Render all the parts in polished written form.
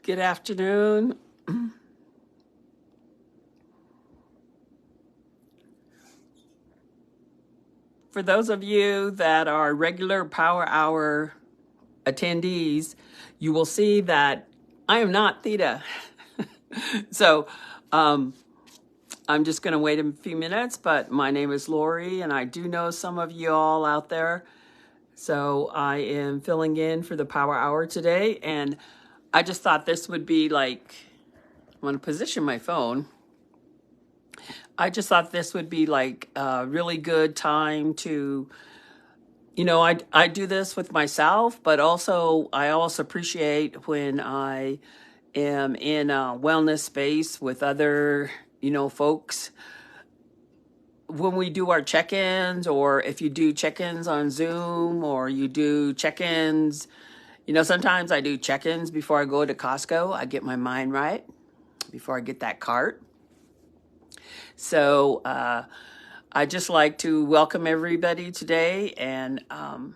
Good afternoon. For those of you that are regular Power Hour attendees, you will see that I am not Theta. So I'm just going to wait a few minutes, but my name is Lori, and I do know some of you all out there. So I am filling in for the Power Hour today, and I just thought this would be like, I'm going to position my phone. I just thought this would be like a really good time to, I do this with myself, but also I also appreciate when I am in a wellness space with other, folks. When we do our check-ins, or if you do check-ins on Zoom, or you do check-ins, sometimes I do check-ins before I go to Costco. I get my mind right before I get that cart. So I just like to welcome everybody today, and I'm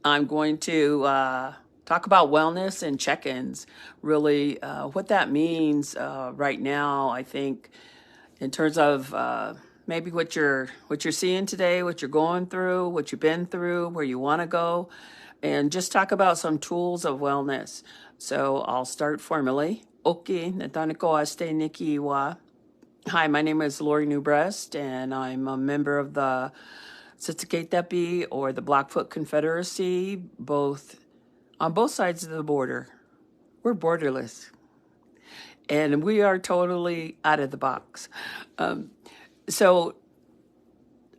going to talk about wellness and check-ins. Really, what that means right now. I think in terms of maybe what you're seeing today, what you're going through, what you've been through, where you want to go, and just talk about some tools of wellness. So I'll start formally. Okay, nataniko aste niki wa. Hi, my name is Lori Newbreast, and I'm a member of the Sitsuketepi, or the Blackfoot Confederacy, on both sides of the border. We're borderless, and we are totally out of the box. So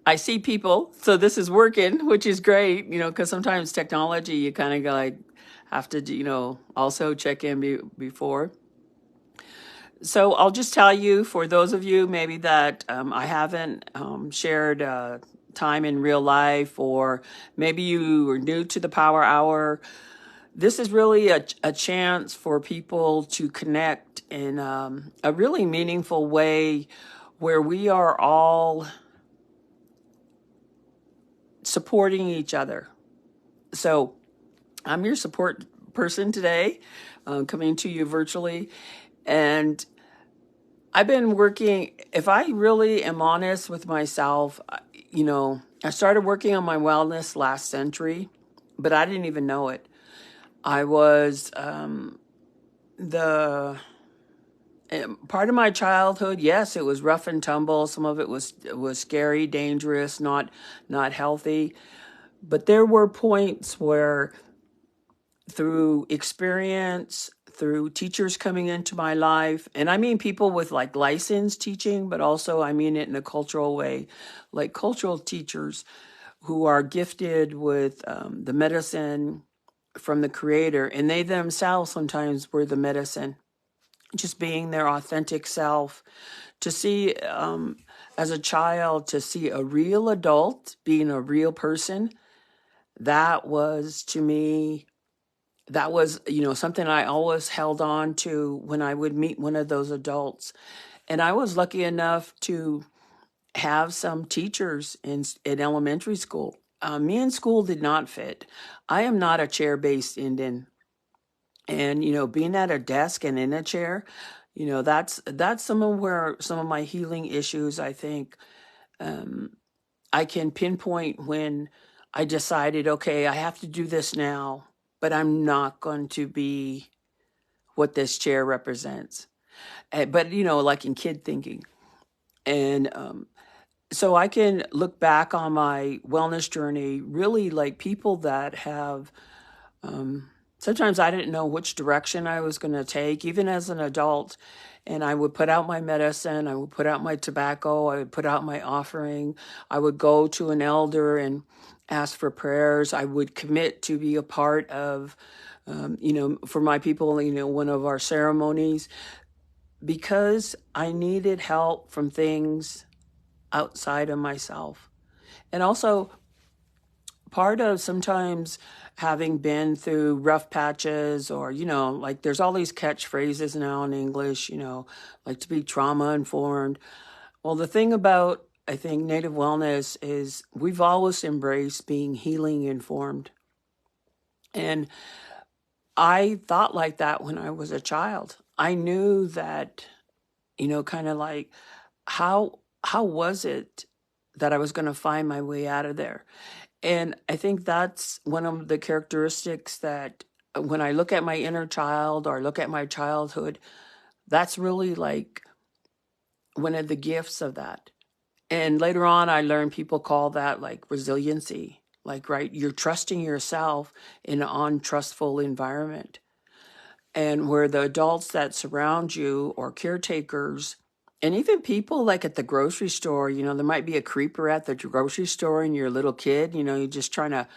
I see people. So this is working, which is great, because sometimes technology, you kind of like have to, also check in before. So I'll just tell you, for those of you maybe that I haven't shared time in real life, or maybe you are new to the Power Hour, this is really a chance for people to connect in a really meaningful way, where we are all supporting each other. So I'm your support person today, coming to you virtually. And I've been working, if I really am honest with myself, I started working on my wellness last century, but I didn't even know it. I was the part of my childhood. Yes, it was rough and tumble. Some of it was scary, dangerous, not healthy. But there were points where, through experience, through teachers coming into my life, and I mean people with like licensed teaching, but also I mean it in a cultural way, like cultural teachers who are gifted with the medicine from the Creator, and they themselves sometimes were the medicine, just being their authentic self. To see, as a child, to see a real adult being a real person, that was, to me, that was, something I always held on to when I would meet one of those adults. And I was lucky enough to have some teachers in elementary school. Me and school did not fit. I am not a chair-based Indian. And, being at a desk and in a chair, that's some of my healing issues, I think. I can pinpoint when I decided, okay, I have to do this now, but I'm not going to be what this chair represents. But, like in kid thinking. And so I can look back on my wellness journey, really like people that have, sometimes I didn't know which direction I was going to take, even as an adult. And I would put out my medicine, I would put out my tobacco, I would put out my offering, I would go to an elder and ask for prayers. I would commit to be a part of, for my people, one of our ceremonies, because I needed help from things outside of myself. And also, part of sometimes having been through rough patches, or, like there's all these catchphrases now in English, like to be trauma informed. Well, the thing about, I think, Native wellness is we've always embraced being healing informed. And I thought like that when I was a child. I knew that, kind of like how was it that I was going to find my way out of there? And I think that's one of the characteristics that when I look at my inner child or look at my childhood, that's really like one of the gifts of that. And later on, I learned people call that like resiliency. Like, right, you're trusting yourself in an untrustful environment. And where the adults that surround you or caretakers, and even people like at the grocery store, there might be a creeper at the grocery store and you're a little kid, you're just trying to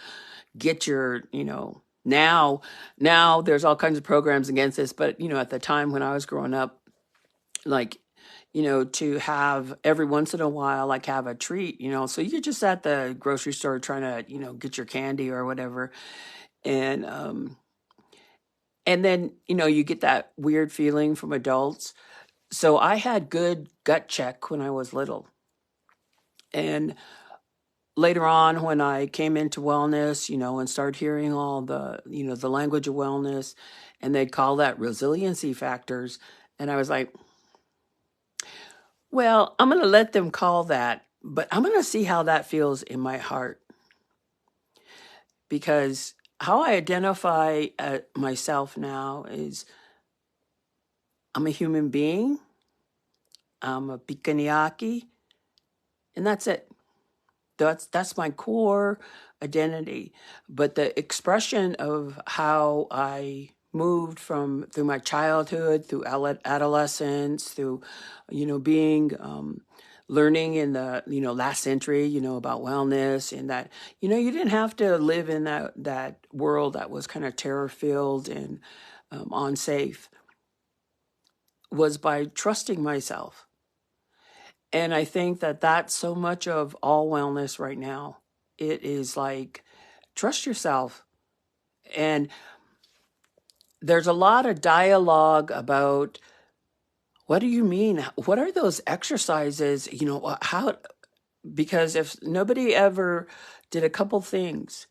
get your, now there's all kinds of programs against this, but at the time when I was growing up, like, to have every once in a while, like have a treat, so you're just at the grocery store trying to, get your candy or whatever. And and then, you get that weird feeling from adults. So I had good gut check when I was little. And later on, when I came into wellness, and started hearing all the, the language of wellness, and they'd call that resiliency factors. And I was like, well, I'm going to let them call that, but I'm going to see how that feels in my heart. Because how I identify myself now is I'm a human being, I'm a Pikaniaki, and that's it. That's my core identity. But the expression of how I moved through my childhood, through adolescence, through, being learning in the last century, about wellness, and that you didn't have to live in that world that was kind of terror filled and unsafe, was by trusting myself. And I think that that's so much of all wellness right now. It is like, trust yourself. And there's a lot of dialogue about, what do you mean? What are those exercises? How, because if nobody ever did a couple things,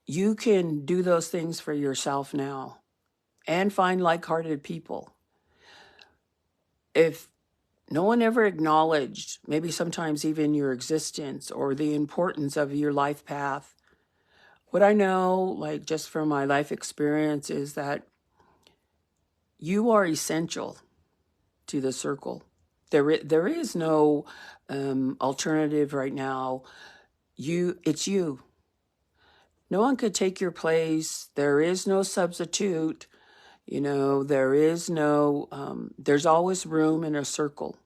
you can do those things for yourself now and find like-hearted people. If no one ever acknowledged, maybe sometimes even your existence or the importance of your life path. What I know, like just from my life experience, is that you are essential to the circle. There is no alternative right now. It's you. No one could take your place. There is no substitute. There is no, there's always room in a circle.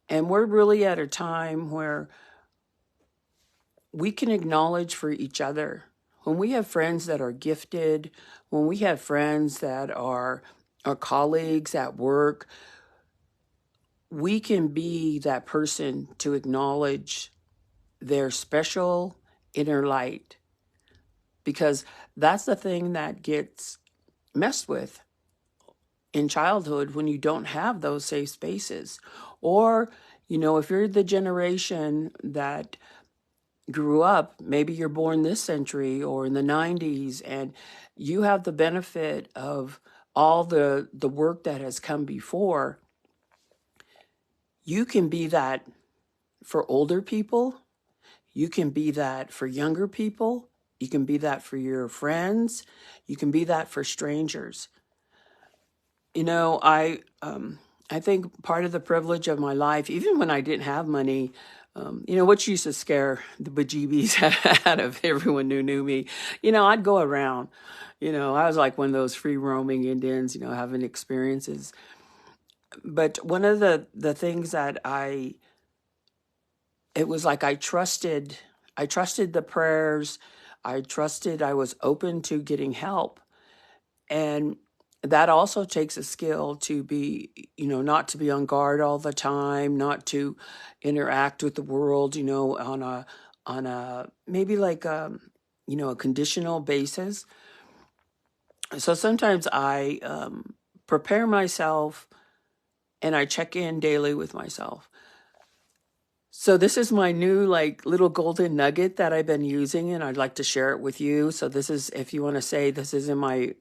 And we're really at a time where we can acknowledge for each other. When we have friends that are gifted, when we have friends that are our colleagues at work, we can be that person to acknowledge their special inner light. Because that's the thing that gets messed with in childhood when you don't have those safe spaces. Or, if you're the generation that grew up, maybe you're born this century or in the 90s, and you have the benefit of all the work that has come before. You can be that for older people. You can be that for younger people. You can be that for your friends. You can be that for strangers. I think part of the privilege of my life, even when I didn't have money, which used to scare the bejeebies out of everyone who knew me, I'd go around. I was like one of those free roaming Indians, having experiences. But one of the things that it was like I trusted the prayers. I was open to getting help. And that also takes a skill to be, not to be on guard all the time, not to interact with the world, on a maybe like a conditional basis. So sometimes I prepare myself and I check in daily with myself. So this is my new like little golden nugget that I've been using, and I'd like to share it with you. So this is, if you want to say, this is in my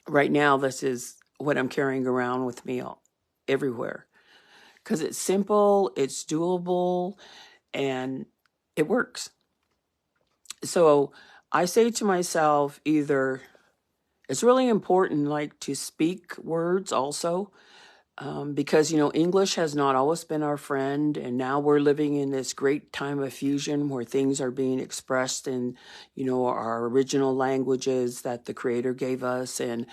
right now, this is what I'm carrying around with me everywhere, because it's simple, it's doable, and it works. So I say to myself, either it's really important, like, to speak words also, because, English has not always been our friend. And now we're living in this great time of fusion where things are being expressed in, our original languages that the Creator gave us. And,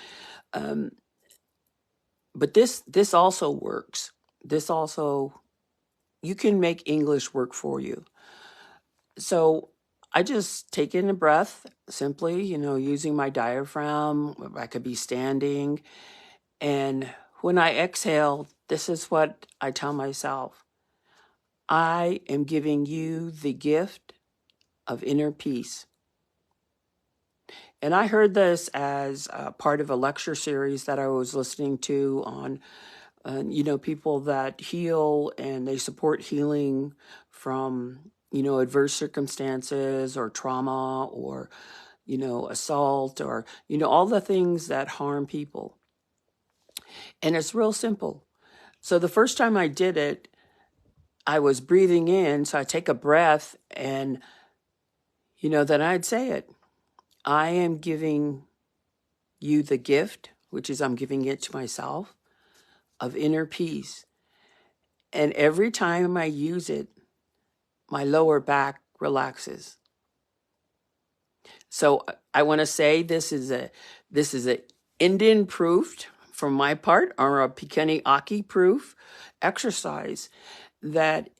um, but this also works. This also, you can make English work for you. So I just take in a breath simply, using my diaphragm. I could be standing. And when I exhale, this is what I tell myself: I am giving you the gift of inner peace. And I heard this as part of a lecture series that I was listening to on, people that heal and they support healing from, adverse circumstances or trauma or, assault or, all the things that harm people. And it's real simple. So the first time I did it, I was breathing in. So I take a breath and, then I'd say it. I am giving you the gift, which is I'm giving it to myself, of inner peace. And every time I use it, my lower back relaxes. So I want to say this is a Indian proof from my part, or a Pikeni Aki proof exercise, that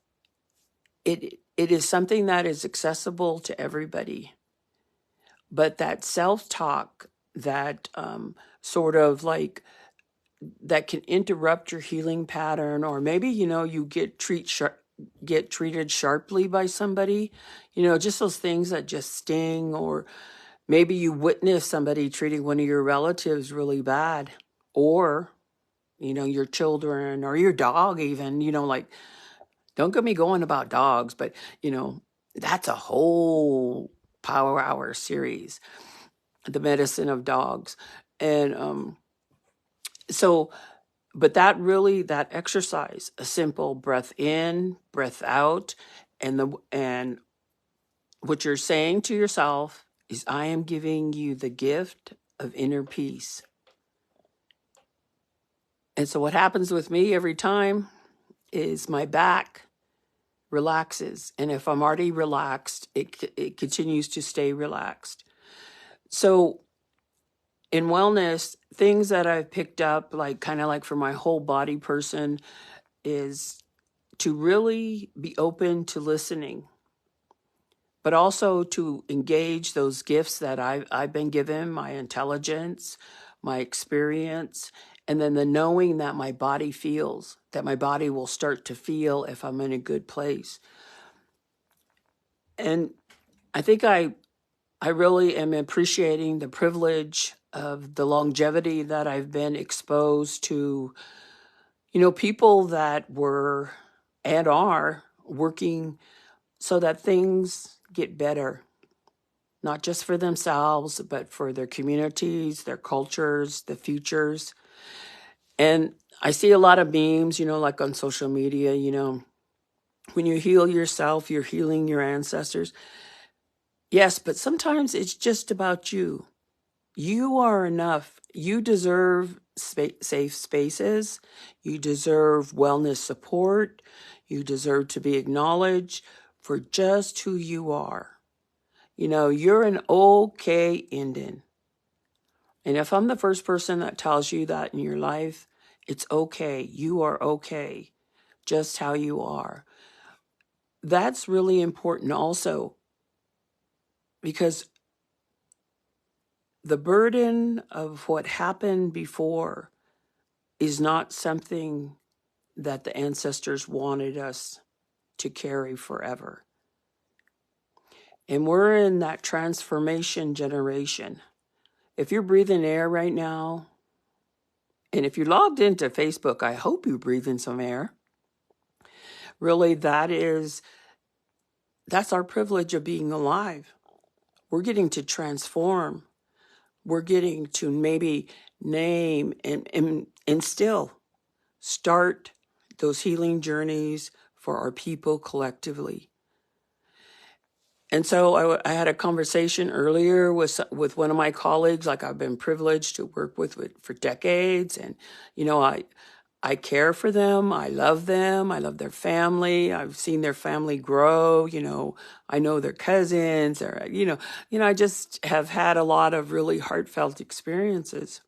it is something that is accessible to everybody. But that self-talk, that sort of like, that can interrupt your healing pattern, or maybe, you get treated sharply by somebody, just those things that just sting, or maybe you witness somebody treating one of your relatives really bad, or, your children or your dog even, like, don't get me going about dogs, but, that's a whole Power Hour series, the medicine of dogs. And so, but that exercise, a simple breath in, breath out, and what you're saying to yourself is, I am giving you the gift of inner peace. And so what happens with me every time is my back relaxes. And if I'm already relaxed, it continues to stay relaxed. So in wellness, things that I've picked up, like kind of like for my whole body person, is to really be open to listening, but also to engage those gifts that I've been given, my intelligence, my experience, and then the knowing that my body feels, that my body will start to feel if I'm in a good place. And I think I really am appreciating the privilege of the longevity that I've been exposed to, people that were and are working so that things get better, not just for themselves, but for their communities, their cultures, the futures. And I see a lot of memes, like on social media, when you heal yourself, you're healing your ancestors. Yes, but sometimes it's just about you. You are enough. You deserve safe spaces. You deserve wellness support. You deserve to be acknowledged for just who you are. You're an okay Indian. And if I'm the first person that tells you that in your life, it's okay. You are okay, just how you are. That's really important also, because the burden of what happened before is not something that the ancestors wanted us to carry forever. And we're in that transformation generation. If you're breathing air right now, and if you're logged into Facebook, I hope you breathe in some air. Really, that's our privilege of being alive. We're getting to transform. We're getting to maybe name and still start those healing journeys for our people collectively. And so I had a conversation earlier with one of my colleagues, like I've been privileged to work with for decades. And, I care for them. I love them. I love their family. I've seen their family grow. I know their cousins or, I just have had a lot of really heartfelt experiences.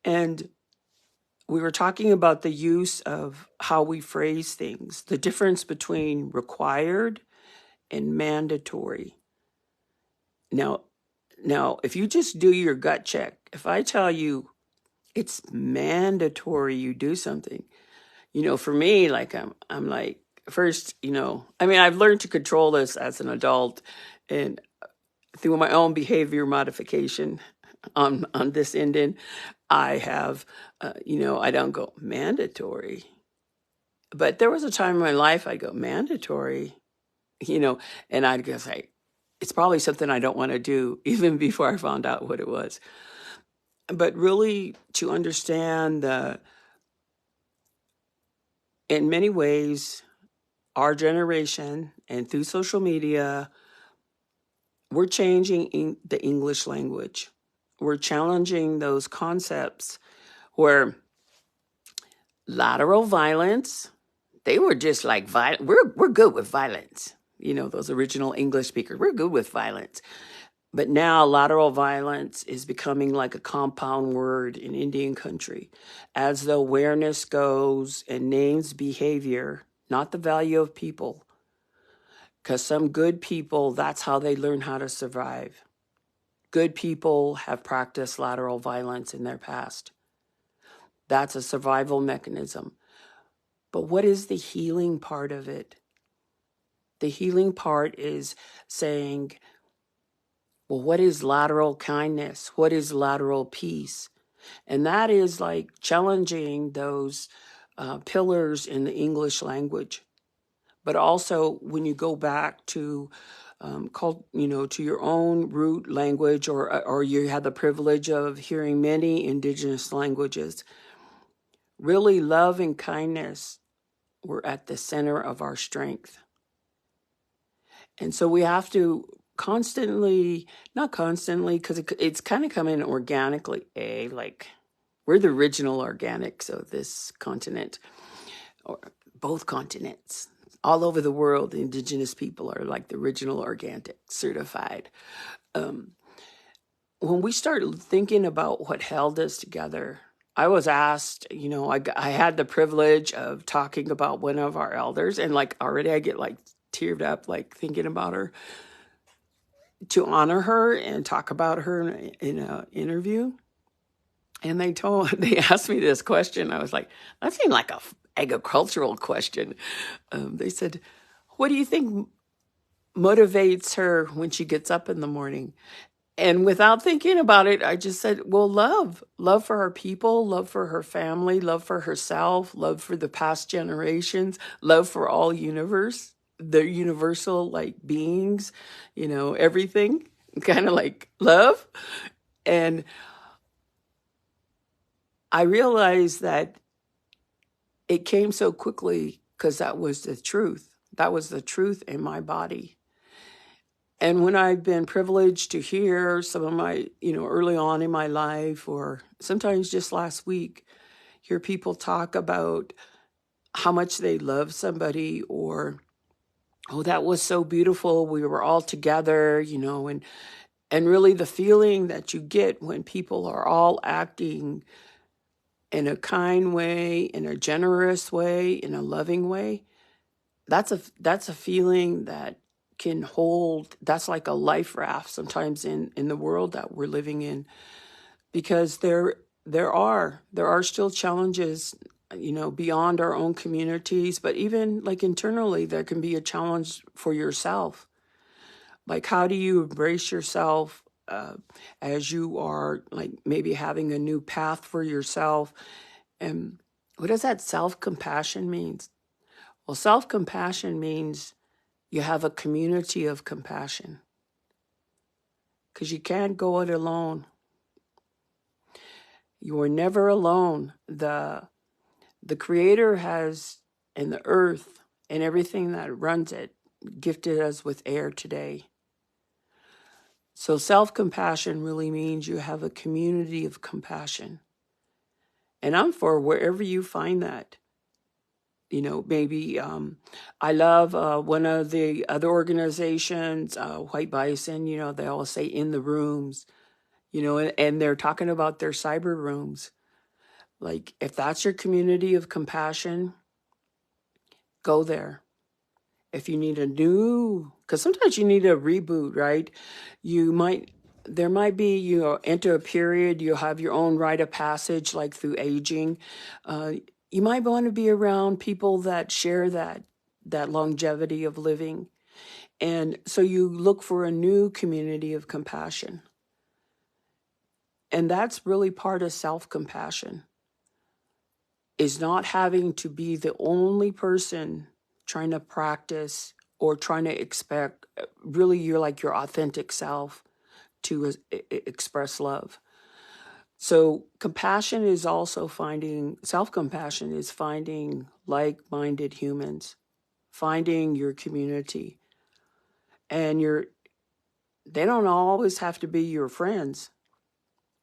And we were talking about the use of how we phrase things, the difference between required and mandatory. Now, if you just do your gut check, if I tell you it's mandatory you do something, for me, like I'm like, first, I've learned to control this as an adult and through my own behavior modification on this ending, I have, I don't go mandatory. But there was a time in my life I'd go mandatory, and I'd go say, it's probably something I don't want to do even before I found out what it was. But really to understand in many ways, our generation and through social media, we're changing the English language. We're challenging those concepts where lateral violence, they were just like violent. We're good with violence. Those original English speakers, we're good with violence. But now lateral violence is becoming like a compound word in Indian country as the awareness goes and names behavior, not the value of people. Because some good people, that's how they learn how to survive. Good people have practiced lateral violence in their past. That's a survival mechanism. But what is the healing part of it? The healing part is saying, well, what is lateral kindness? What is lateral peace? And that is like challenging those pillars in the English language. But also when you go back to to your own root language, or you had the privilege of hearing many indigenous languages, really love and kindness were at the center of our strength. And so we have to not constantly, because it's kind of coming organically, like we're the original organics of this continent, or both continents. All over the world, the indigenous people are like the original organic certified. When we start thinking about what held us together, I was asked, I had the privilege of talking about one of our elders, and like already I get like teared up, like thinking about her, to honor her and talk about her in an interview. And they asked me this question. I was like, that seemed like a agricultural question. They said, what do you think motivates her when she gets up in the morning? And without thinking about it, I just said, well, love for her people, love for her family, love for herself, love for the past generations, love for all universe, the universal like beings, everything, kind of like love. And I realized that it came so quickly because that was the truth. That was the truth in my body. And when I've been privileged to hear some of my, early on in my life, or sometimes just last week, hear people talk about how much they love somebody, or, oh, that was so beautiful, we were all together, and really the feeling that you get when people are all acting in a kind way, in a generous way, in a loving way, that's a feeling that can hold, that's like a life raft sometimes in the world that we're living in, because there are still challenges, beyond our own communities, but even like internally, there can be a challenge for yourself. Like, how do you embrace yourself as you are like maybe having a new path for yourself? And what does that self-compassion mean? Well, self-compassion means you have a community of compassion because you can't go it alone. You are never alone. The Creator has, and the earth and everything that runs it, gifted us with air today. So self-compassion really means you have a community of compassion. And I'm for wherever you find that. Maybe I love one of the other organizations, White Bison, they always say in the rooms, and they're talking about their cyber rooms. Like, if that's your community of compassion, go there. If you need because sometimes you need a reboot, right? There might be, enter a period, you'll have your own rite of passage, like through aging. You might want to be around people that share that longevity of living. And so you look for a new community of compassion. And that's really part of self-compassion, is not having to be the only person trying to practice or trying to expect, really you're like your authentic self to express love. So compassion is also self-compassion is finding like-minded humans, finding your community. And they don't always have to be your friends,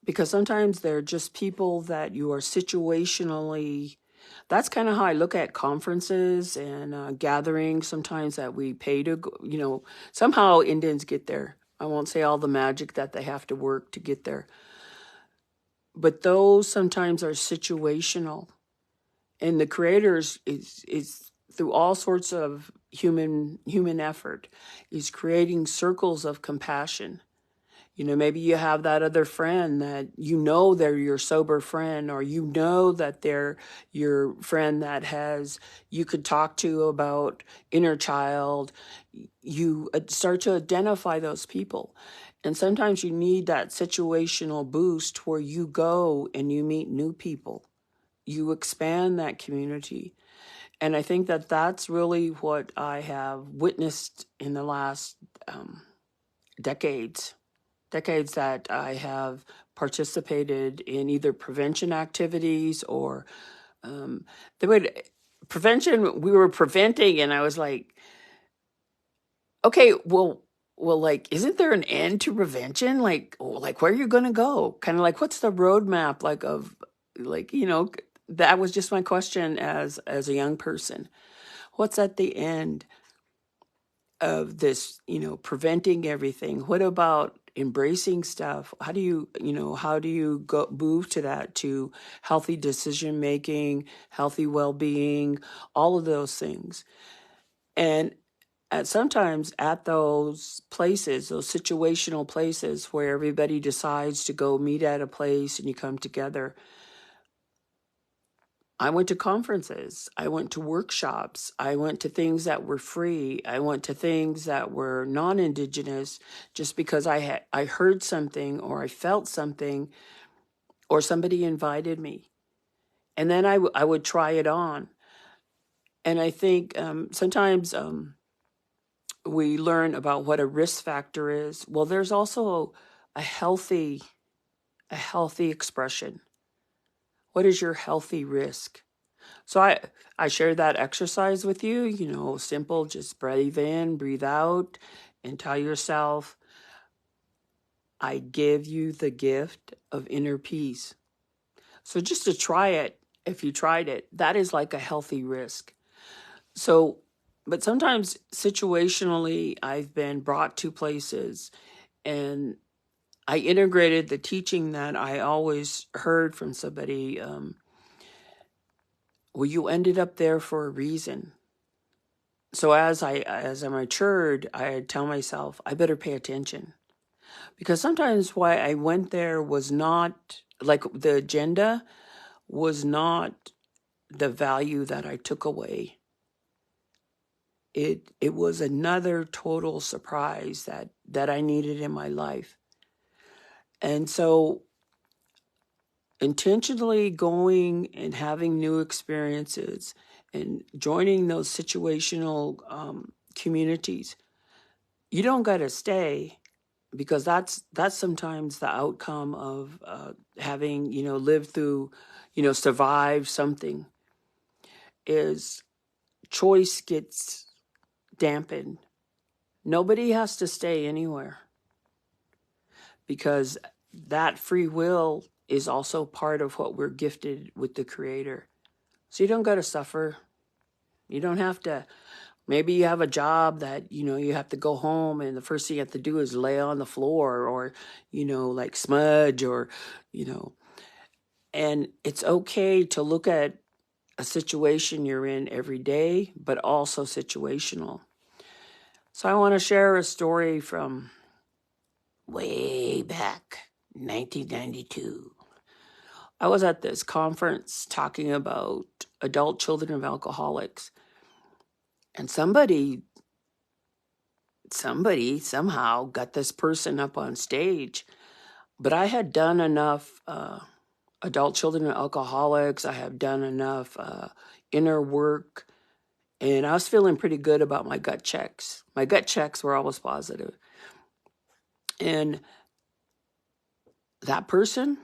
because sometimes they're just people that you are situationally. That's kind of how I look at conferences and gatherings sometimes that we pay to go. Somehow Indians get there. I won't say all the magic that they have to work to get there. But those sometimes are situational. And the Creator's is through all sorts of human effort, is creating circles of compassion. Maybe you have that other friend that they're your sober friend, or that they're your friend that you could talk to about inner child. You start to identify those people. And sometimes you need that situational boost where you go and you meet new people. You expand that community. And I think that that's really what I have witnessed in the last decades that I have participated in either prevention activities or prevention. We were preventing, and I was like, okay, well, like, isn't there an end to prevention? Like, where are you going to go? Kind of like, what's the roadmap that was just my question as a young person. What's at the end of this, preventing everything? What about embracing stuff? How do you go move to healthy decision making, healthy well-being, all of those things? And sometimes at those places, those situational places where everybody decides to go meet at a place and you come together, I went to conferences, I went to workshops, I went to things that were free, I went to things that were non-Indigenous, just because I heard something or I felt something or somebody invited me. And then I would try it on. And I think sometimes we learn about what a risk factor is. Well, there's also a healthy expression. What is your healthy risk? So I shared that exercise with you, simple, just breathe in, breathe out, and tell yourself, I give you the gift of inner peace. So just to try it, if you tried it, that is like a healthy risk. So, but sometimes situationally, I've been brought to places and I integrated the teaching that I always heard from somebody. Well, you ended up there for a reason. So as I matured, I tell myself, I better pay attention. Because sometimes why I went there was not, like, the agenda was not the value that I took away. It was another total surprise that I needed in my life. And so intentionally going and having new experiences and joining those situational communities. You don't got to stay, because that's sometimes the outcome of having, lived through, survived something, is choice gets dampened. Nobody has to stay anywhere, because that free will is also part of what we're gifted with the Creator. So you don't got to suffer. You don't have to. Maybe you have a job that, you have to go home and the first thing you have to do is lay on the floor, or, like smudge, or, and it's okay to look at a situation you're in every day, but also situational. So I want to share a story from way back, 1992. I was at this conference talking about adult children of alcoholics, and somebody somehow got this person up on stage. But I had done enough adult children of alcoholics. I have done enough inner work, and I was feeling pretty good about my gut checks. My gut checks were always positive. And that person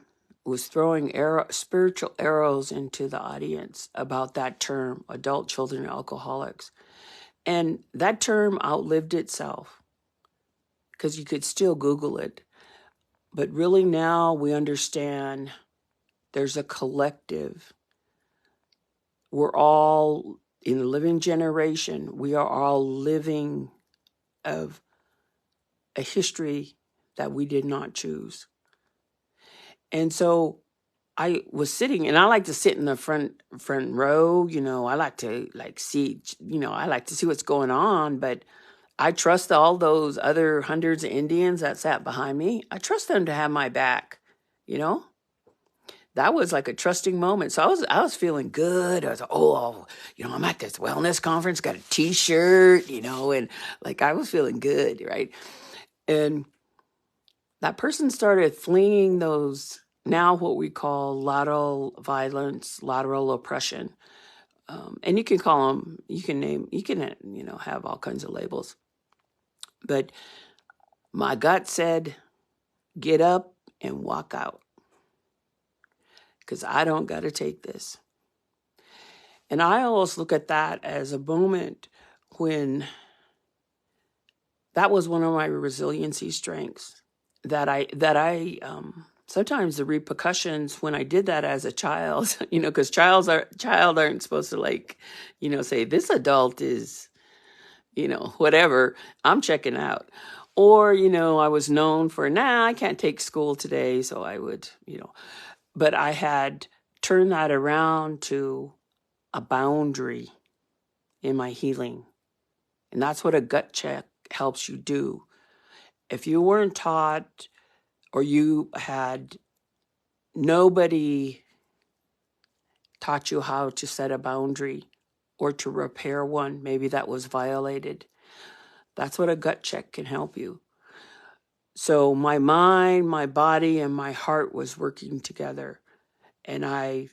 was throwing spiritual arrows into the audience about that term, adult children of alcoholics. And that term outlived itself, because you could still Google it. But really now we understand there's a collective. We're all in the living generation. We are all living of a history that we did not choose. And so I was sitting, and I like to sit in the front row. I like to see, I like to see what's going on, but I trust all those other hundreds of Indians that sat behind me. I trust them to have my back. That was like a trusting moment. So I was feeling good. I was, I'm at this wellness conference, got a T-shirt, and like I was feeling good, right? And that person started flinging those, now what we call lateral violence, lateral oppression. And you can call them, you can have all kinds of labels. But my gut said, get up and walk out, because I don't got to take this. And I always look at that as a moment when that was one of my resiliency strengths, that I sometimes the repercussions when I did that as a child, because child aren't supposed to say this adult is, whatever, I'm checking out. Or, I was known for, I can't take school today. So I would, but I had turned that around to a boundary in my healing. And that's what a gut check helps you do. If you weren't taught, or you had nobody taught you how to set a boundary or to repair one, maybe that was violated, that's what a gut check can help you. So my mind, my body, and my heart was working together. And I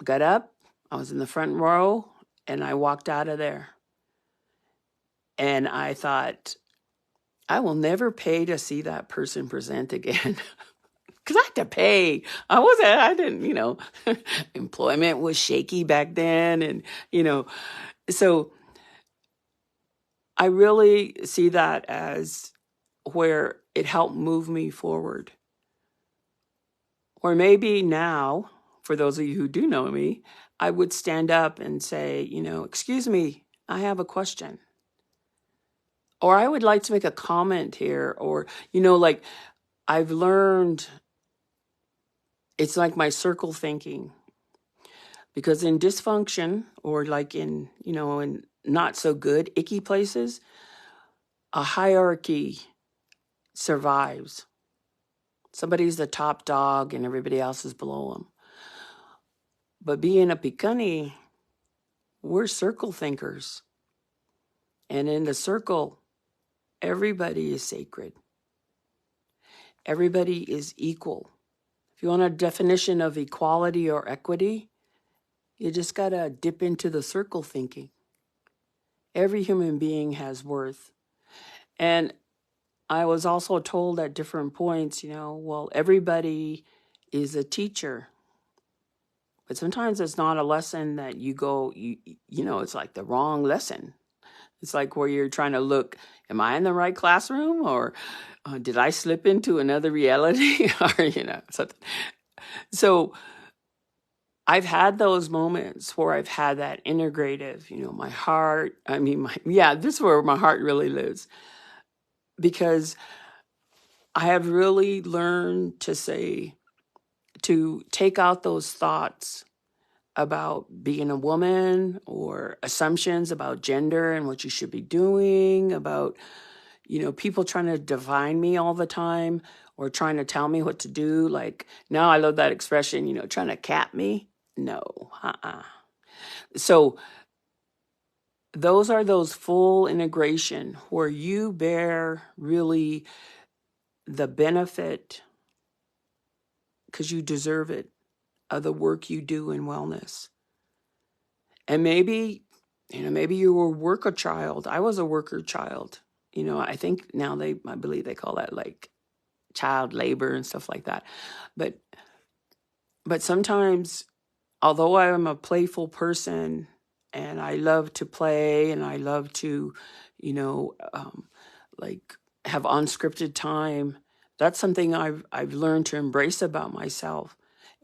got up, I was in the front row, and I walked out of there. And I thought, I will never pay to see that person present again. Because I had to pay. I didn't, employment was shaky back then. And, so I really see that as where it helped move me forward. Or maybe now, for those of you who do know me, I would stand up and say, excuse me, I have a question. Or I would like to make a comment here. Or, I've learned, it's like my circle thinking. Because in dysfunction, or like in not so good, icky places, a hierarchy survives. Somebody's the top dog and everybody else is below them. But being a Piikani, we're circle thinkers. And in the circle, everybody is sacred. Everybody is equal. If you want a definition of equality or equity, You just got to dip into the circle thinking. Every human being has worth. And I was also told at different points, well, everybody is a teacher. But sometimes it's not a lesson that it's like the wrong lesson. It's like where you're trying to look, am I in the right classroom, or did I slip into another reality? Or, something. So I've had those moments where I've had that integrative, my heart. This is where my heart really lives. Because I have really learned to take out those thoughts about being a woman, or assumptions about gender and what you should be doing, about, people trying to define me all the time, or trying to tell me what to do. Like, now I love that expression, trying to cap me. No, So those are those full integration where you bear really the benefit, because you deserve it, of the work you do in wellness. And maybe you were a worker child. I was a worker child. I think now I believe they call that like child labor and stuff like that. But sometimes, although I am a playful person and I love to play and I love to, like have unscripted time, that's something I've learned to embrace about myself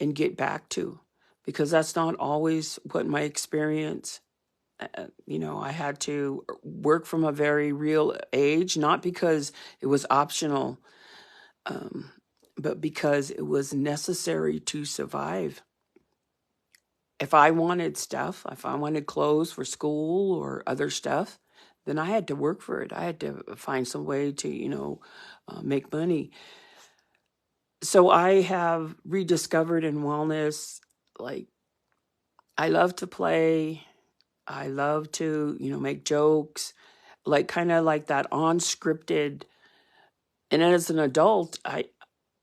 and get back to, because that's not always what my experience. I had to work from a very real age, not because it was optional, but because it was necessary to survive. If I wanted stuff, if I wanted clothes for school or other stuff, then I had to work for it. I had to find some way to, make money. So I have rediscovered in wellness, like, I love to play. I love to, make jokes, like kind of like that unscripted. And as an adult, as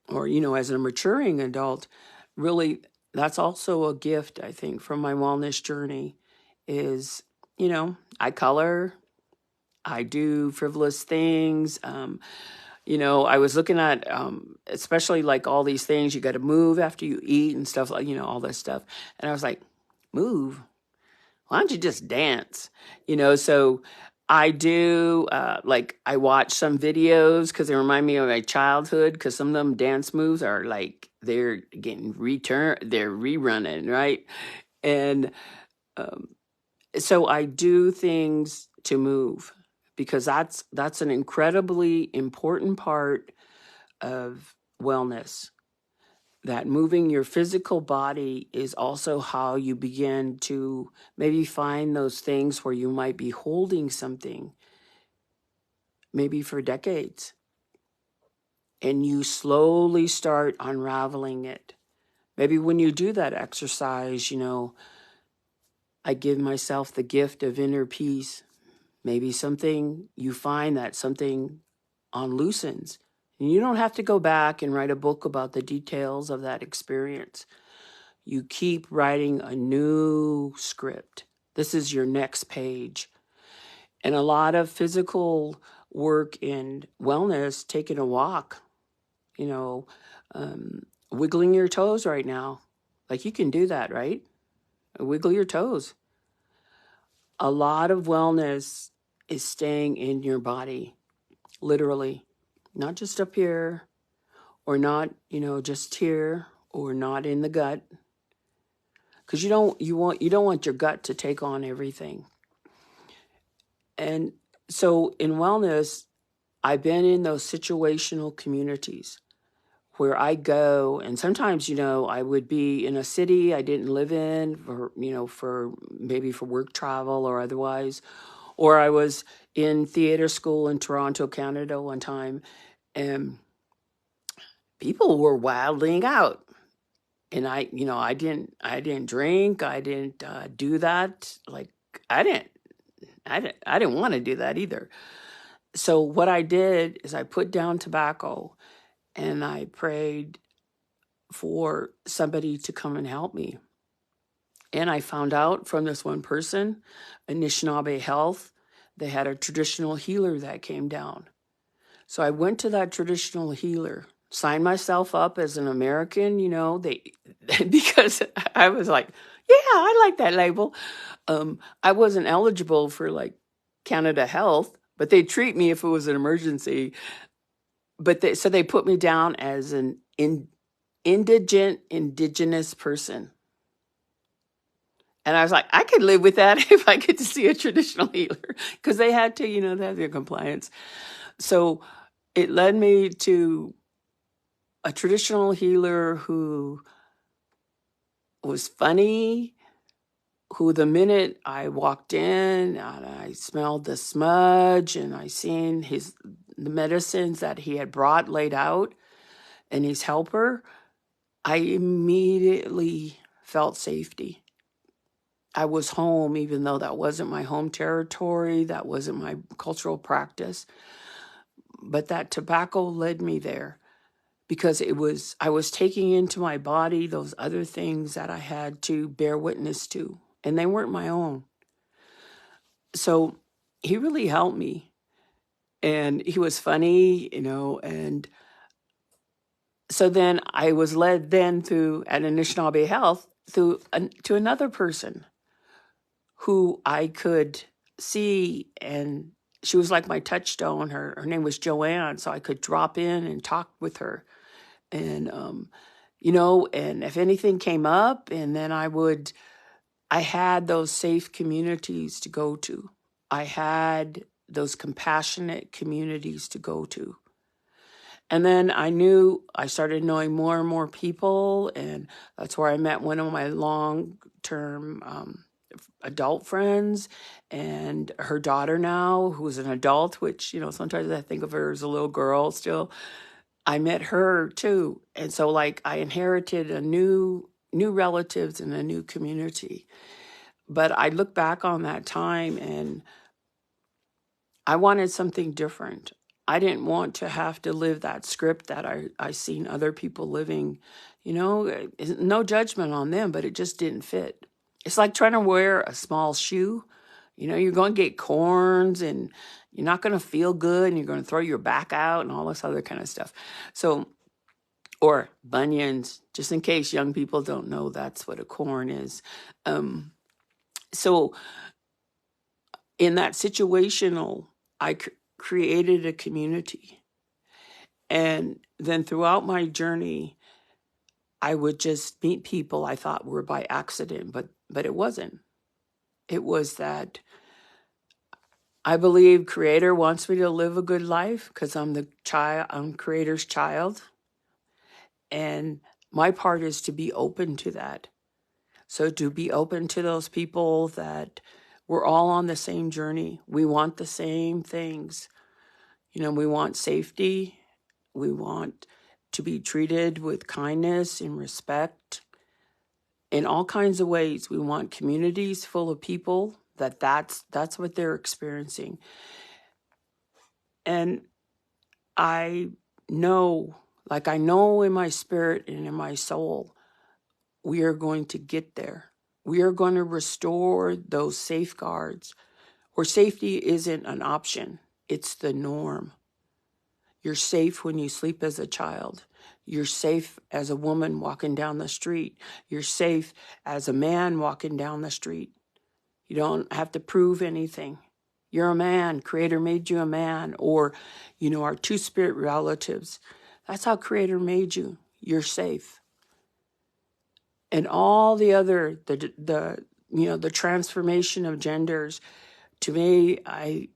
a maturing adult, really, that's also a gift, I think, from my wellness journey is, I color, I do frivolous things. I was looking at, especially like all these things, you got to move after you eat and stuff like, all this stuff. And I was like, move? Why don't you just dance? So I do, like, I watch some videos because they remind me of my childhood, because some of them dance moves are like, they're getting they're rerunning, right? And so I do things to move, because that's an incredibly important part of wellness. That moving your physical body is also how you begin to maybe find those things where you might be holding something, maybe for decades, and you slowly start unraveling it. Maybe when you do that exercise, I give myself the gift of inner peace. Maybe you find that something unloosens. And you don't have to go back and write a book about the details of that experience. You keep writing a new script. This is your next page. And a lot of physical work in wellness, taking a walk, wiggling your toes right now. Like, you can do that, right? Wiggle your toes. A lot of wellness is staying in your body, literally, not just up here, or not, just here, or not in the gut. Because you don't want your gut to take on everything. And so in wellness, I've been in those situational communities where I go, and sometimes, I would be in a city I didn't live in for maybe for work travel or otherwise, or I was in theater school in Toronto, Canada one time, and people were wilding out. And I didn't drink. I didn't do that. Like, I didn't want to do that either. So what I did is I put down tobacco and I prayed for somebody to come and help me. And I found out from this one person, Anishinaabe Health, they had a traditional healer that came down. So I went to that traditional healer, signed myself up as an American, because I was like, yeah, I like that label. I wasn't eligible for like Canada Health, but they treat me if it was an emergency. So they put me down as an indigenous person. And I was like, I could live with that if I get to see a traditional healer, because they had to, they have their compliance. So it led me to a traditional healer who was funny, who the minute I walked in and I smelled the smudge and I seen the medicines that he had brought laid out and his helper, I immediately felt safety. I was home, even though that wasn't my home territory, that wasn't my cultural practice. But that tobacco led me there because I was taking into my body those other things that I had to bear witness to, and they weren't my own. So he really helped me, and he was funny, and so then I was led then at Anishinaabe Health to another person who I could see, and she was like my touchstone. Her name was Joanne, so I could drop in and talk with her. And, and if anything came up, and then I had those safe communities to go to. I had those compassionate communities to go to. And then I started knowing more and more people, and that's where I met one of my long-term adult friends and her daughter now, who's an adult, which, sometimes I think of her as a little girl still. I met her too. And so like I inherited a new relatives and a new community. But I look back on that time and I wanted something different. I didn't want to have to live that script that I seen other people living, no judgment on them, but it just didn't fit. It's like trying to wear a small shoe. You're going to get corns and you're not going to feel good and you're going to throw your back out and all this other kind of stuff. So, or bunions, just in case young people don't know that's what a corn is. So in that situational, I created a community. And then throughout my journey, I would just meet people I thought were by accident, but it wasn't. It was that I believe Creator wants me to live a good life because I'm Creator's child. And my part is to be open to that. So to be open to those people that we're all on the same journey. We want the same things. We want safety. We want to be treated with kindness and respect in all kinds of ways. We want communities full of people that's what they're experiencing. And I know in my spirit and in my soul, we are going to get there. We are going to restore those safeguards where safety isn't an option. It's the norm. You're safe when you sleep as a child. You're safe as a woman walking down the street. You're safe as a man walking down the street. You don't have to prove anything. You're a man. Creator made you a man. Or, our two-spirit relatives. That's how Creator made you. You're safe. And all the other, the transformation of genders, to me, I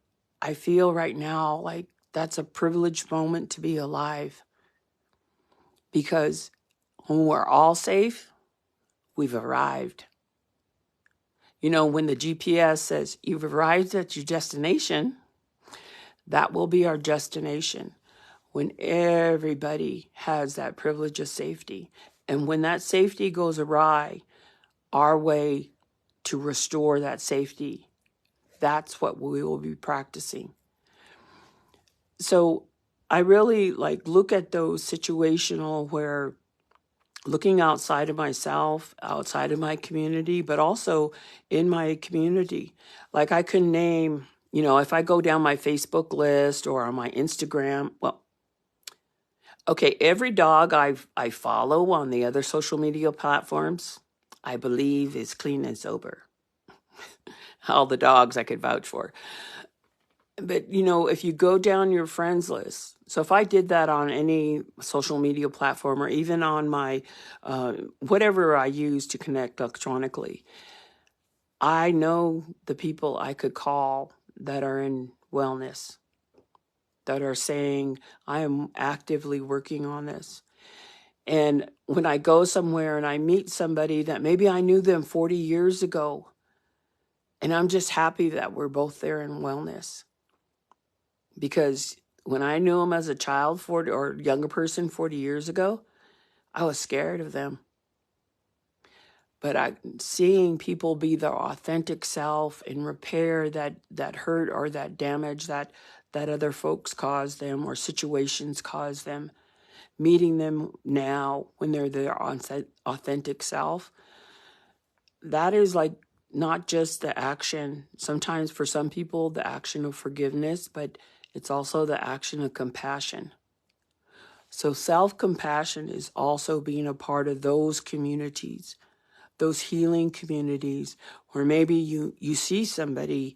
feel right now like that's a privileged moment to be alive. Because when we're all safe, we've arrived. When the GPS says you've arrived at your destination, that will be our destination. When everybody has that privilege of safety. And when that safety goes awry, our way to restore that safety, that's what we will be practicing. So I really look at those situational where looking outside of myself, outside of my community, but also in my community. Like I can name, if I go down my Facebook list or on my Instagram, well, okay, every dog I follow on the other social media platforms, I believe is clean and sober. All the dogs I could vouch for. But if you go down your friends list, so if I did that on any social media platform or even on my whatever I use to connect electronically, I know the people I could call that are in wellness, that are saying, I am actively working on this. And when I go somewhere and I meet somebody that maybe I knew them 40 years ago, and I'm just happy that we're both there in wellness. Because when I knew them as a child 40 or younger person 40 years ago, I was scared of them. But seeing people be their authentic self and repair that hurt or that damage that other folks caused them or situations caused them, meeting them now when they're their authentic self, that is like not just the action, sometimes for some people, the action of forgiveness, but it's also the action of compassion. So self-compassion is also being a part of those communities, those healing communities, where maybe you see somebody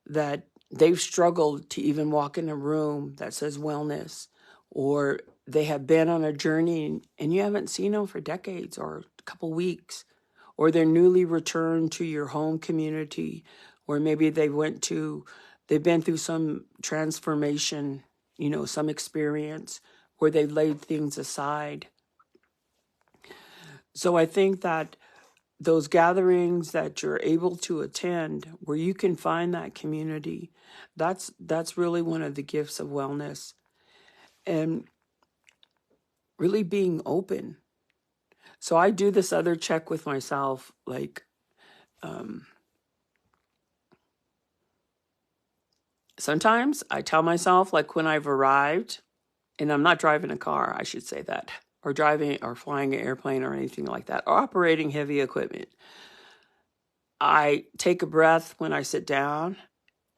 that they've struggled to even walk in a room that says wellness, or they have been on a journey and you haven't seen them for decades or a couple weeks, or they're newly returned to your home community, or maybe they've been through some transformation, some experience where they laid things aside. So I think that those gatherings that you're able to attend where you can find that community, that's really one of the gifts of wellness, and really being open. So I do this other check with myself, like sometimes I tell myself, like when I've arrived, and I'm not driving a car, I should say that, or driving or flying an airplane or anything like that, or operating heavy equipment. I take a breath when I sit down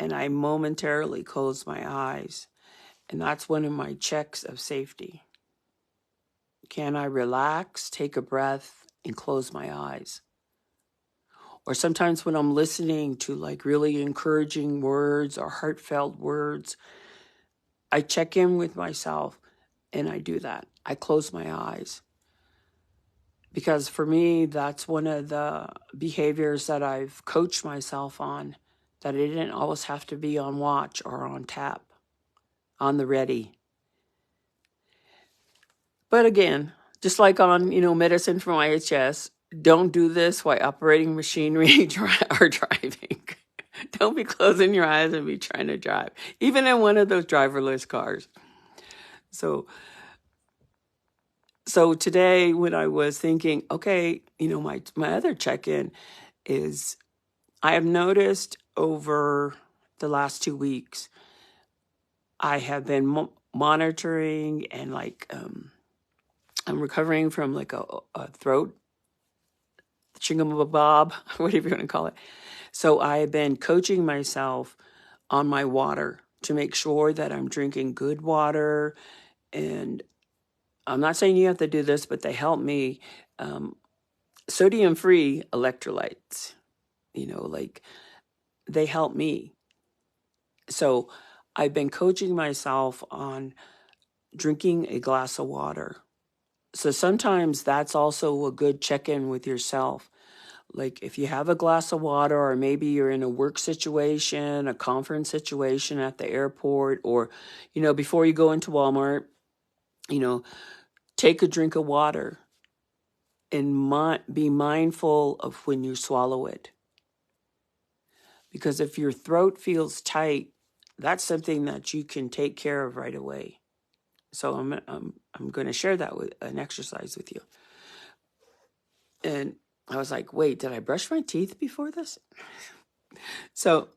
and I momentarily close my eyes. And that's one of my checks of safety. Can I relax, take a breath, and close my eyes? Or sometimes when I'm listening to like really encouraging words or heartfelt words, I check in with myself and I do that. I close my eyes. Because for me, that's one of the behaviors that I've coached myself on, that I didn't always have to be on watch or on tap, on the ready. But again, just like on, medicine from IHS, don't do this while operating machinery or driving. Don't be closing your eyes and be trying to drive, even in one of those driverless cars. So today when I was thinking, okay, my other check-in is I have noticed over the last 2 weeks, I have been monitoring and I'm recovering from like a throat chingamabob, whatever you want to call it. So I have been coaching myself on my water to make sure that I'm drinking good water. And I'm not saying you have to do this, but they help me. Sodium-free electrolytes, they help me. So I've been coaching myself on drinking a glass of water. So sometimes that's also a good check-in with yourself. Like if you have a glass of water, or maybe you're in a work situation, a conference situation at the airport, or, before you go into Walmart, take a drink of water and be mindful of when you swallow it. Because if your throat feels tight, that's something that you can take care of right away. So I'm going to share that with an exercise with you. And I was like, wait, did I brush my teeth before this? So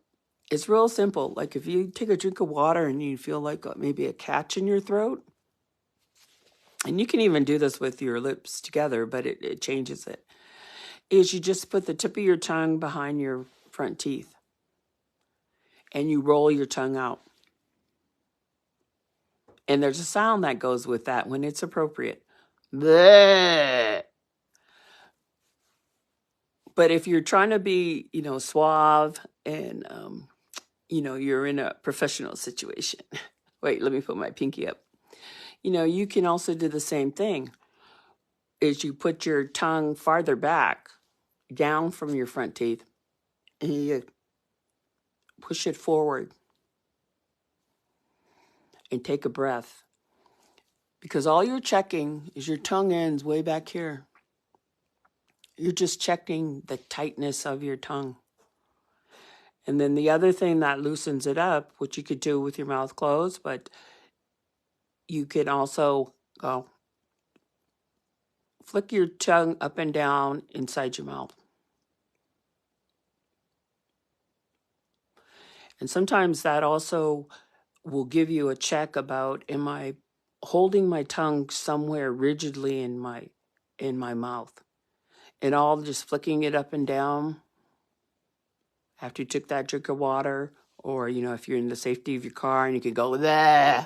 it's real simple. Like if you take a drink of water and you feel like maybe a catch in your throat, and you can even do this with your lips together, but it changes it, is you just put the tip of your tongue behind your front teeth and you roll your tongue out. And there's a sound that goes with that when it's appropriate. Bleh. But if you're trying to be, suave and, you're in a professional situation. Wait, let me put my pinky up. You can also do the same thing. Is you put your tongue farther back, down from your front teeth, and you push it forward and take a breath. Because all you're checking is your tongue ends way back here. You're just checking the tightness of your tongue. And then the other thing that loosens it up, which you could do with your mouth closed, but you can also go flick your tongue up and down inside your mouth. And sometimes that also will give you a check about, am I holding my tongue somewhere rigidly in my mouth? And all just flicking it up and down after you took that drink of water, or, if you're in the safety of your car and you can go there.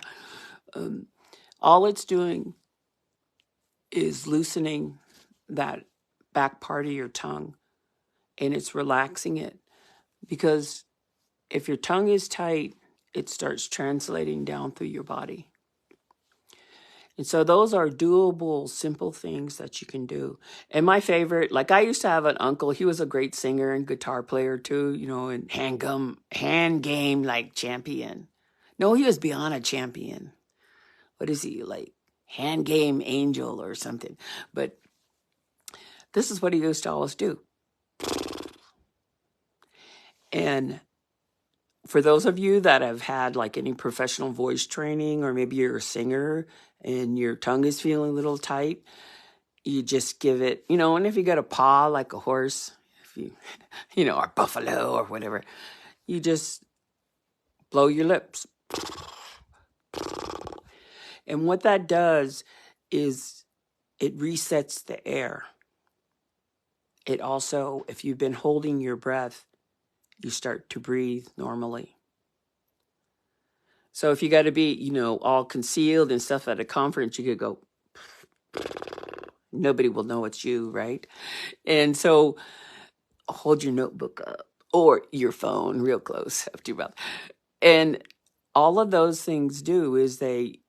All it's doing is loosening that back part of your tongue, and it's relaxing it. Because if your tongue is tight, it starts translating down through your body. And so those are doable, simple things that you can do. And my favorite, like I used to have an uncle, he was a great singer and guitar player too, and hand game like champion. No, he was beyond a champion. What is he, like hand game angel or something? But this is what he used to always do. And for those of you that have had like any professional voice training, or maybe you're a singer and your tongue is feeling a little tight, you just give it, and if you got a paw like a horse, if you, or buffalo or whatever, you just blow your lips. And what that does is it resets the air. It also, if you've been holding your breath, you start to breathe normally. So if you got to be, all concealed and stuff at a conference, you could go, nobody will know it's you, right? And so hold your notebook up or your phone real close up to your mouth. And all of those things do is they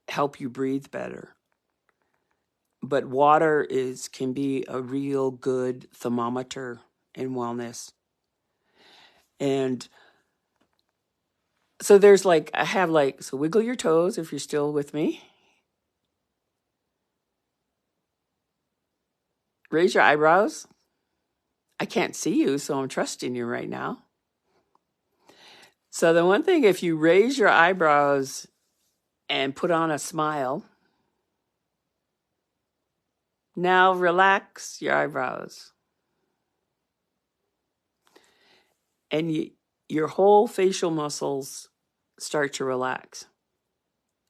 help you breathe better. But water can be a real good thermometer in wellness. And so there's so wiggle your toes if you're still with me. Raise your eyebrows. I can't see you, so I'm trusting you right now. So the one thing, if you raise your eyebrows and put on a smile, now relax your eyebrows. And your whole facial muscles start to relax.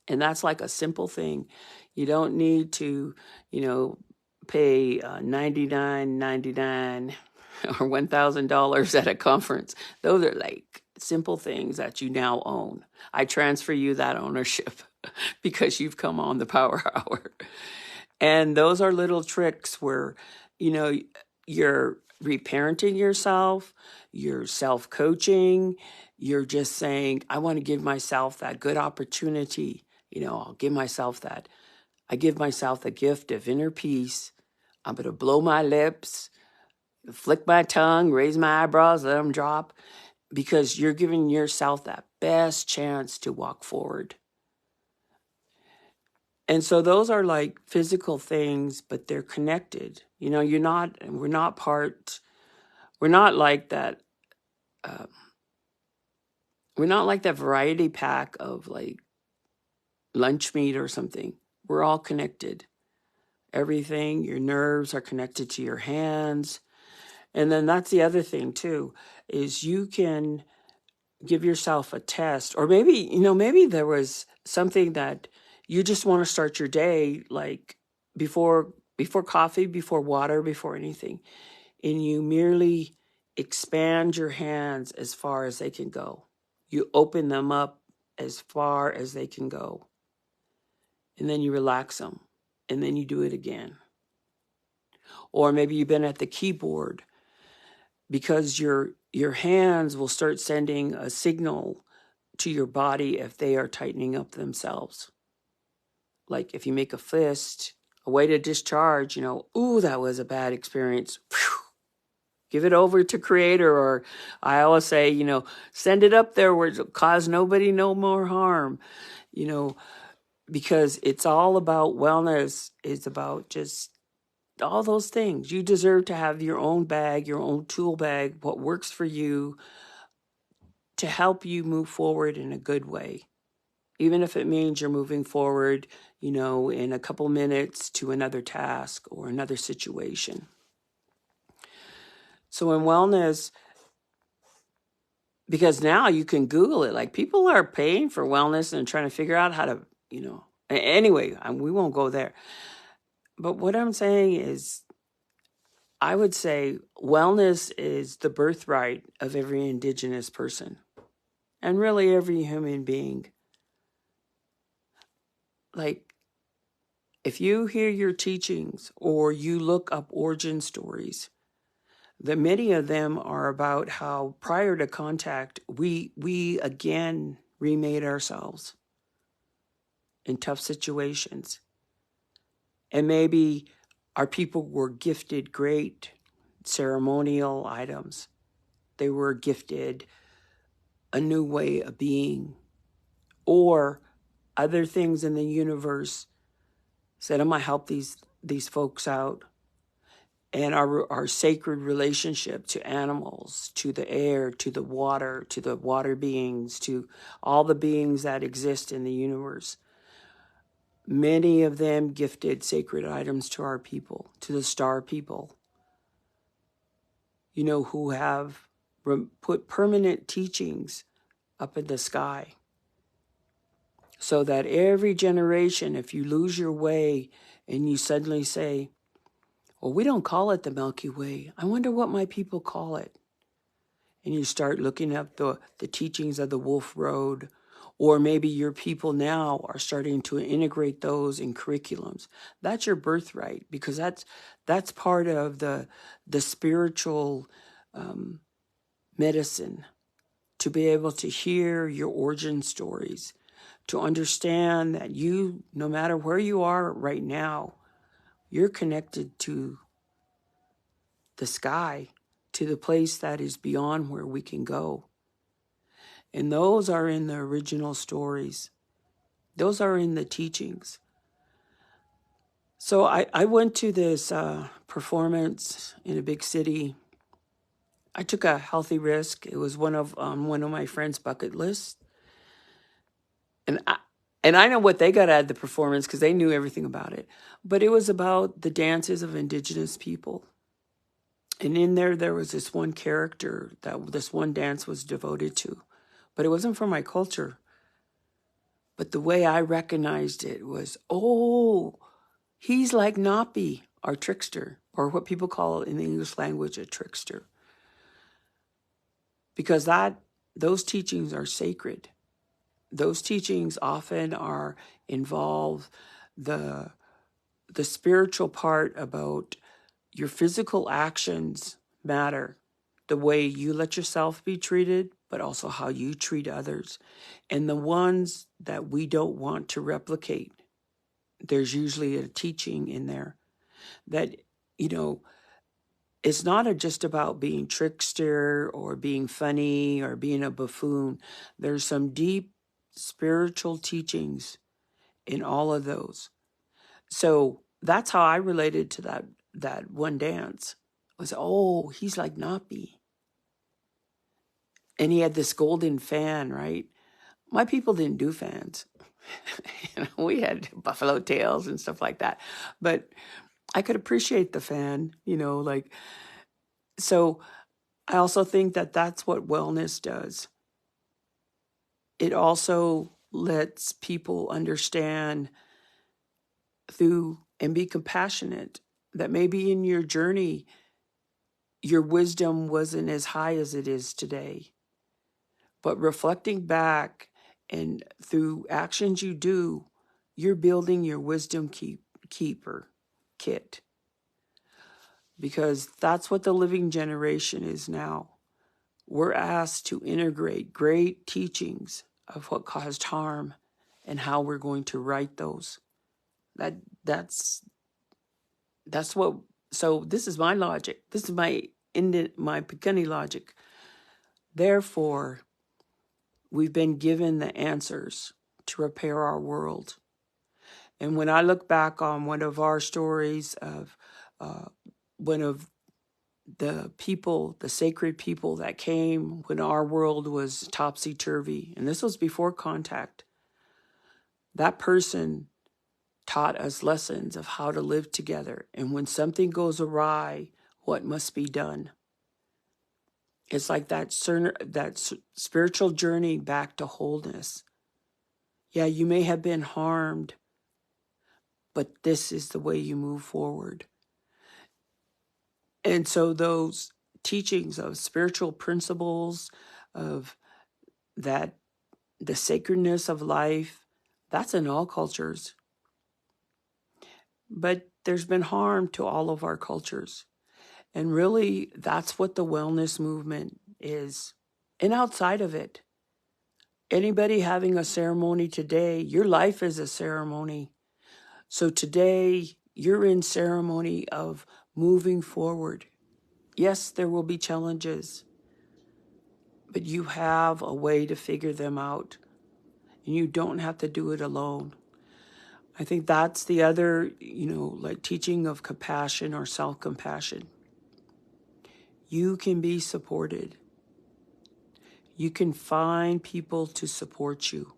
And that's like a simple thing. You don't need to, pay $99.99 or $1,000 at a conference. Those are like simple things that you now own. I transfer you that ownership because you've come on the Power Hour. And those are little tricks where, you're reparenting yourself, you're self-coaching, you're just saying, I want to give myself that good opportunity. I'll give myself that. I give myself the gift of inner peace. I'm going to blow my lips, flick my tongue, raise my eyebrows, let them drop, because you're giving yourself that best chance to walk forward. And so those are like physical things, but they're connected. We're not like that. We're not like that variety pack of like lunch meat or something. We're all connected. Everything, your nerves are connected to your hands. And then that's the other thing too, is you can give yourself a test, or maybe there was something that You just want to start your day like before coffee, before water, before anything. And you merely expand your hands as far as they can go. You open them up as far as they can go. And then you relax them. And then you do it again. Or maybe you've been at the keyboard, because your hands will start sending a signal to your body if they are tightening up themselves. Like if you make a fist, a way to discharge, ooh, that was a bad experience. Phew. Give it over to Creator, or I always say, send it up there where it'll cause nobody no more harm, because it's all about wellness. It's about just all those things. You deserve to have your own bag, your own tool bag, what works for you to help you move forward in a good way. Even if it means you're moving forward, in a couple minutes to another task or another situation. So in wellness, because now you can Google it, like people are paying for wellness and trying to figure out how to, anyway, we won't go there. But what I'm saying is, I would say wellness is the birthright of every Indigenous person and really every human being. Like, if you hear your teachings or you look up origin stories, the many of them are about how prior to contact, we again remade ourselves in tough situations. And maybe our people were gifted great ceremonial items. They were gifted a new way of being, or other things in the universe said, I'm going to help these folks out. And our sacred relationship to animals, to the air, to the water beings, to all the beings that exist in the universe. Many of them gifted sacred items to our people, to the star people, who have put permanent teachings up in the sky. So that every generation, if you lose your way and you suddenly say, well, we don't call it the Milky Way. I wonder what my people call it. And you start looking up the teachings of the Wolf Road, or maybe your people now are starting to integrate those in curriculums. That's your birthright, because that's part of the spiritual medicine, to be able to hear your origin stories, to understand that you, no matter where you are right now, you're connected to the sky, to the place that is beyond where we can go. And those are in the original stories. Those are in the teachings. So I went to this performance in a big city. I took a healthy risk. It was one of my friends' bucket lists. And I know what they got out of the performance because they knew everything about it. But it was about the dances of Indigenous people. And in there was this one character that this one dance was devoted to. But it wasn't from my culture. But the way I recognized it was, oh, he's like Napi, our trickster, or what people call in the English language a trickster. Because those teachings are sacred. Those teachings often involve the spiritual part about your physical actions matter. The way you let yourself be treated, but also how you treat others. And the ones that we don't want to replicate, there's usually a teaching in there that, it's not just about being trickster or being funny or being a buffoon. There's some deep spiritual teachings in all of those. So that's how I related to that one dance. It was, oh, he's like Napi. And he had this golden fan, right? My people didn't do fans. We had buffalo tails and stuff like that. But I could appreciate the fan, so I also think that that's what wellness does. It also lets people understand through and be compassionate that maybe in your journey, your wisdom wasn't as high as it is today. But reflecting back and through actions you do, you're building your wisdom keeper kit. Because that's what the living generation is now. We're asked to integrate great teachings of what caused harm and how we're going to right those. That's what. So this is my logic. This is my Piccini logic. Therefore, we've been given the answers to repair our world. And when I look back on one of our stories of one of the people, the sacred people that came when our world was topsy-turvy, and this was before contact, that person taught us lessons of how to live together. And when something goes awry, what must be done. It's like that spiritual journey back to wholeness. Yeah, you may have been harmed, but this is the way you move forward. And so those teachings of spiritual principles, of that the sacredness of life, that's in all cultures. But there's been harm to all of our cultures. And really, that's what the wellness movement is. And outside of it, anybody having a ceremony today, your life is a ceremony. So today, you're in ceremony of moving forward. Yes, there will be challenges, but you have a way to figure them out. And you don't have to do it alone. I think that's the other, like teaching of compassion or self-compassion. You can be supported. You can find people to support you.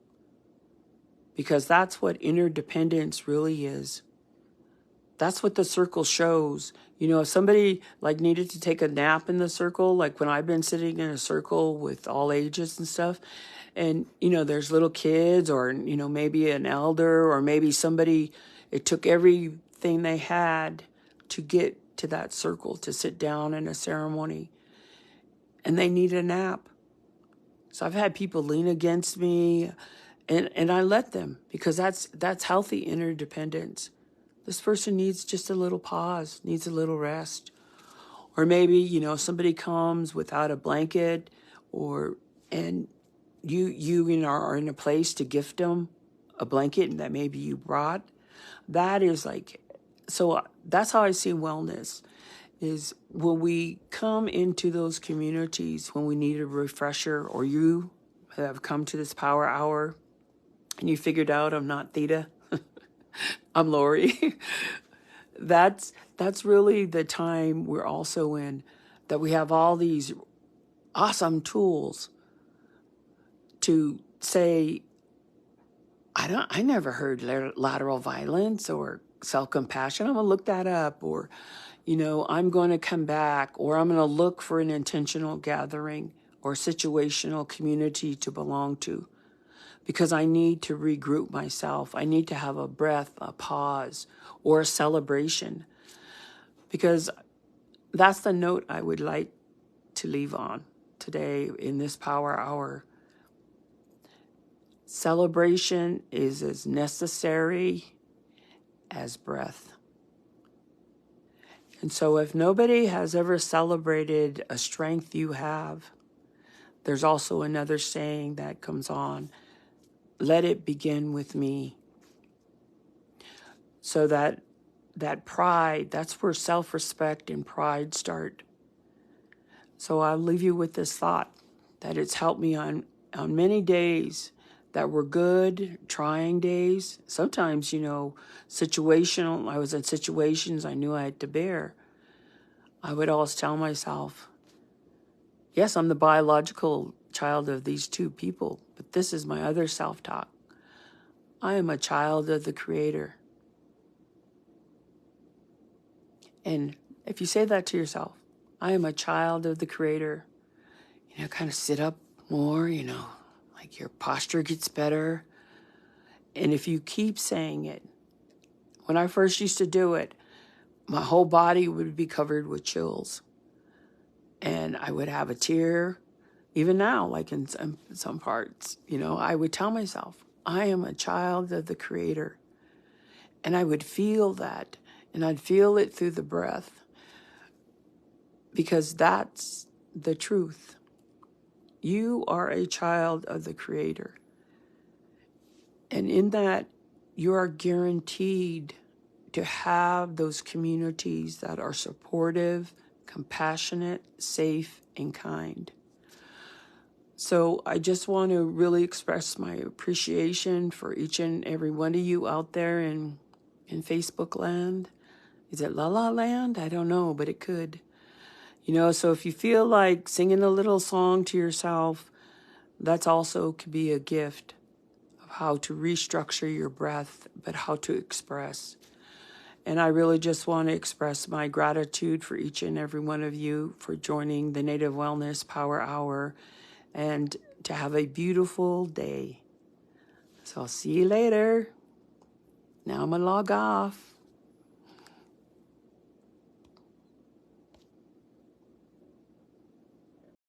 Because that's what interdependence really is. That's what the circle shows. If somebody needed to take a nap in the circle, like when I've been sitting in a circle with all ages and stuff, and, there's little kids or, maybe an elder or maybe somebody, it took everything they had to get to that circle, to sit down in a ceremony, and they need a nap. So I've had people lean against me, and I let them, because that's healthy interdependence. This person needs just a little pause, needs a little rest. Or maybe, somebody comes without a blanket, and you are in a place to gift them a blanket that maybe you brought. That is so that's how I see wellness, is when we come into those communities, when we need a refresher, or you have come to this power hour and you figured out I'm not Theta, I'm Lori. That's really the time we're also in, that we have all these awesome tools to say, I never heard lateral violence or self-compassion. I'm going to look that up, or, I'm going to come back, or I'm going to look for an intentional gathering or situational community to belong to, because I need to regroup myself. I need to have a breath, a pause, or a celebration, because that's the note I would like to leave on today in this power hour. Celebration is as necessary as breath. And so if nobody has ever celebrated a strength you have, there's also another saying that comes on: let it begin with me. So that pride, that's where self-respect and pride start. So I'll leave you with this thought, that it's helped me on many days that were good, trying days. Sometimes, situational, I was in situations I knew I had to bear. I would always tell myself, yes, I'm the biological child of these two people, but this is my other self-talk. I am a child of the Creator. And if you say that to yourself, I am a child of the Creator, kind of sit up more, like your posture gets better. And if you keep saying it, when I first used to do it, my whole body would be covered with chills. And I would have a tear. Even now, like in some parts, I would tell myself, I am a child of the Creator. And I would feel that. And I'd feel it through the breath. Because that's the truth. You are a child of the Creator. And in that, you are guaranteed to have those communities that are supportive, compassionate, safe, and kind. So I just want to really express my appreciation for each and every one of you out there in Facebook land. Is it La La Land? I don't know, but it could. So if you feel like singing a little song to yourself, that's also could be a gift of how to restructure your breath, but how to express. And I really just want to express my gratitude for each and every one of you for joining the Native Wellness Power Hour, and to have a beautiful day. So I'll see you later. Now I'm going to log off.